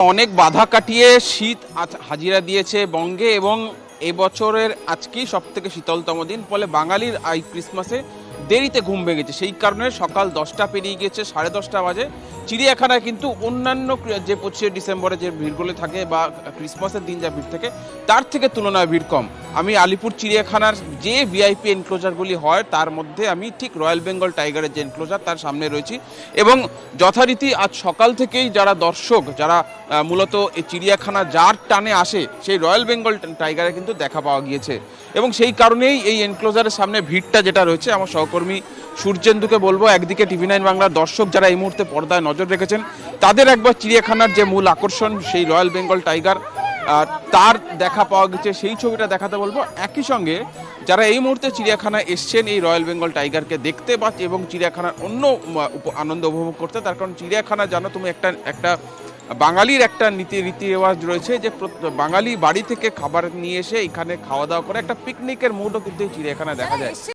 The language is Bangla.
অনেক বাধা কাটিয়ে শীত আজ হাজিরা দিয়েছে বঙ্গে এবং এবছরের আজকেই সবথেকে শীতলতম দিন। ফলে বাঙালির এই ক্রিসমাসে দেরিতে ঘুম ভেঙেছে, সেই কারণে সকাল 10টা পেরিয়ে গিয়েছে, 10:30 বাজে। চিড়িয়াখানায় কিন্তু অন্যান্য যে 25শে ডিসেম্বরে যে ভিড়গুলো থাকে বা ক্রিসমাসের দিন যা ভিড় থাকে তার থেকে তুলনায় ভিড় কম। আমি আলিপুর চিড়িয়াখানার যে ভিআইপি এনক্লোজারগুলি হয় তার মধ্যে আমি ঠিক রয়্যাল বেঙ্গল টাইগারের যে এনক্লোজার তার সামনে রয়েছি এবং যথারীতি আজ সকাল থেকেই যারা দর্শক যারা মূলত এই চিড়িয়াখানা যার টানে আসে সেই রয়্যাল বেঙ্গল টাইগারে কিন্তু দেখা পাওয়া গিয়েছে এবং সেই কারণেই এই এনক্লোজারের সামনে ভিড়টা যেটা রয়েছে। আমার সহকর্মী সূর্যেন্দুকে বলবো, একদিকে টিভি9 বাংলার দর্শক যারা এই মুহূর্তে পর্দায় নজর রেখেছেন তাদের একবার চিড়িয়াখানার যে মূল আকর্ষণ সেই রয়্যাল বেঙ্গল টাইগার তার দেখা পাওয়া গেছে, সেই ছবিটা দেখাতে বলবো। একই সঙ্গে যারা এই মুহূর্তে চিড়িয়াখানায় এসছেন এই রয়্যাল বেঙ্গল টাইগারকে দেখতে বা এবং চিড়িয়াখানার অন্য আনন্দ উপভোগ করতে, তার কারণ চিড়িয়াখানা জানো তুমি একটা বাঙালির একটা রীতি রেওয়াজ রয়েছে যে বাঙালি বাড়ি থেকে খাবার নিয়ে এসে এখানে খাওয়া দাওয়া করে একটা পিকনিকের মুডও কিন্তু এই চিড়িয়াখানায় দেখা যায়।